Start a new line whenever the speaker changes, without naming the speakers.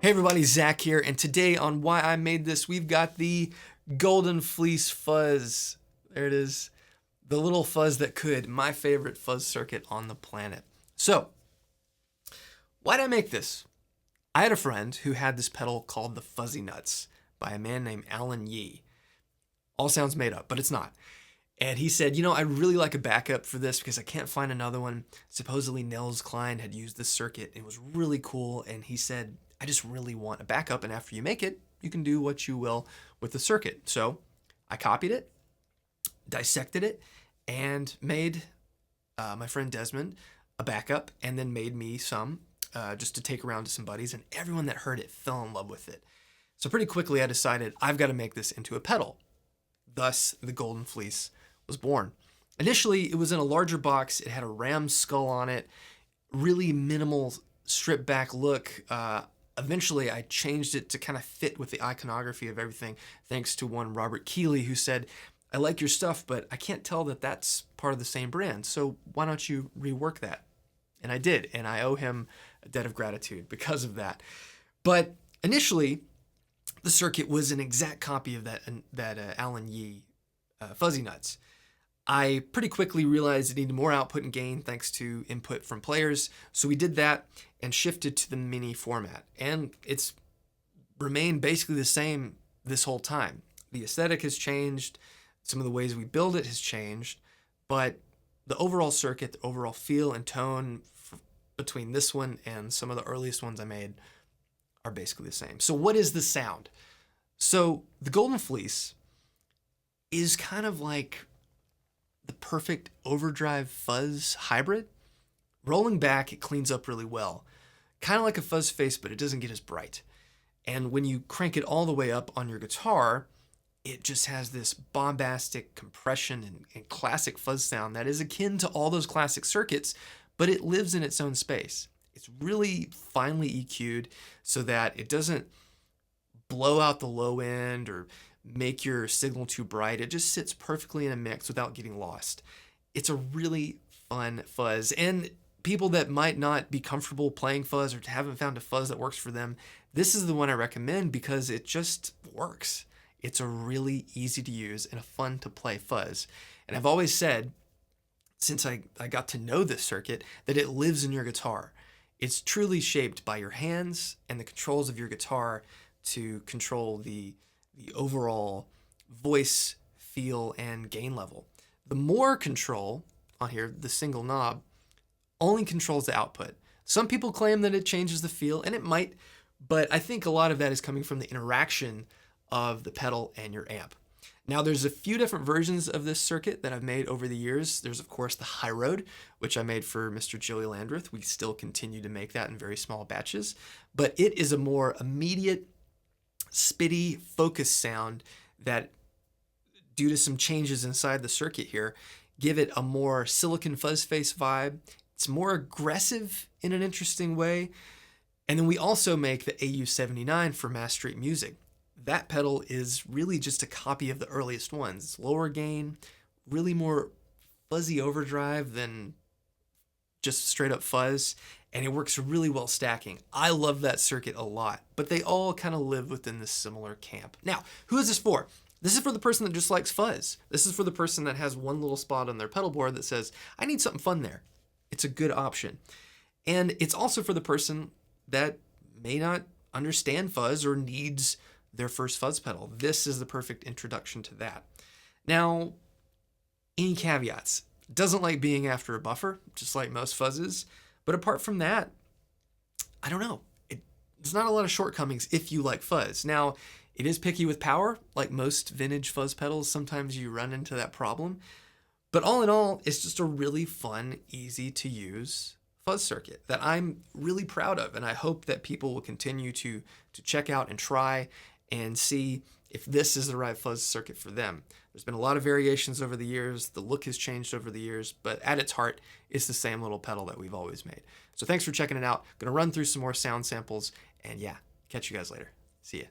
Hey everybody, Zach here, and today on Why I Made This, we've got the Golden Fleece Fuzz. There it is. The little fuzz that could, my favorite fuzz circuit on the planet. So, why'd I make this? I had a friend who had this pedal called the Fuzzy Nuts by a man named Alan Yee. All sounds made up, but it's not. And he said, I'd really like a backup for this because I can't find another one. Supposedly Nels Cline had used this circuit. It was really cool, and he said, I just really want a backup, and after you make it, you can do what you will with the circuit. So I copied it, dissected it, and made my friend Desmond a backup, and then made me some just to take around to some buddies, and everyone that heard it fell in love with it. So pretty quickly I decided I've got to make this into a pedal. Thus, the Golden Fleece was born. Initially, it was in a larger box. It had a ram skull on it, really minimal stripped back look. Eventually, I changed it to kind of fit with the iconography of everything, thanks to one Robert Keeley, who said, I like your stuff, but I can't tell that that's part of the same brand, so why don't you rework that? And I did, and I owe him a debt of gratitude because of that. But initially, the circuit was an exact copy of that Alan Yee Fuzzy Nuts. I pretty quickly realized it needed more output and gain thanks to input from players, so we did that and shifted to the mini format. And it's remained basically the same this whole time. The aesthetic has changed, some of the ways we build it has changed, but the overall circuit, the overall feel and tone between this one and some of the earliest ones I made are basically the same. So what is the sound? So the Golden Fleece is kind of like the perfect overdrive fuzz hybrid. Rolling back, it cleans up really well. Kind of like a fuzz face, but it doesn't get as bright. And when you crank it all the way up on your guitar, it just has this bombastic compression and classic fuzz sound that is akin to all those classic circuits, but it lives in its own space. It's really finely EQ'd so that it doesn't blow out the low end or make your signal too bright. It just sits perfectly in a mix without getting lost. It's a really fun fuzz. And people that might not be comfortable playing fuzz or haven't found a fuzz that works for them, this is the one I recommend because it just works. It's a really easy to use and a fun to play fuzz. And I've always said, since I got to know this circuit, that it lives in your guitar. It's truly shaped by your hands and the controls of your guitar to control the overall voice, feel, and gain level. The more control on here, the single knob, only controls the output. Some people claim that it changes the feel, and it might, but I think a lot of that is coming from the interaction of the pedal and your amp. Now, there's a few different versions of this circuit that I've made over the years. There's, of course, the High Road, which I made for Mr. Joey Landreth. We still continue to make that in very small batches, but it is a more immediate, spitty, focused sound that, due to some changes inside the circuit here, give it a more silicon fuzz face vibe. It's more aggressive in an interesting way. And then we also make the AU79 for Mass Street Music. That pedal is really just a copy of the earliest ones. It's lower gain, really more fuzzy overdrive than just straight up fuzz, and it works really well stacking. I love that circuit a lot, but they all kind of live within this similar camp. Now, who is this for? This is for the person that just likes fuzz. This is for the person that has one little spot on their pedal board that says, I need something fun there. It's a good option. And it's also for the person that may not understand fuzz or needs their first fuzz pedal. This is the perfect introduction to that. Now, any caveats? Doesn't like being after a buffer, just like most fuzzes. But apart from that, I don't know. There's not a lot of shortcomings if you like fuzz. Now, it is picky with power, like most vintage fuzz pedals. Sometimes you run into that problem. But all in all, it's just a really fun, easy to use fuzz circuit that I'm really proud of. And I hope that people will continue to check out and try and see if this is the right fuzz circuit for them. There's been a lot of variations over the years. The look has changed over the years, but at its heart, it's the same little pedal that we've always made. So thanks for checking it out. Going to run through some more sound samples, and yeah, catch you guys later. See ya.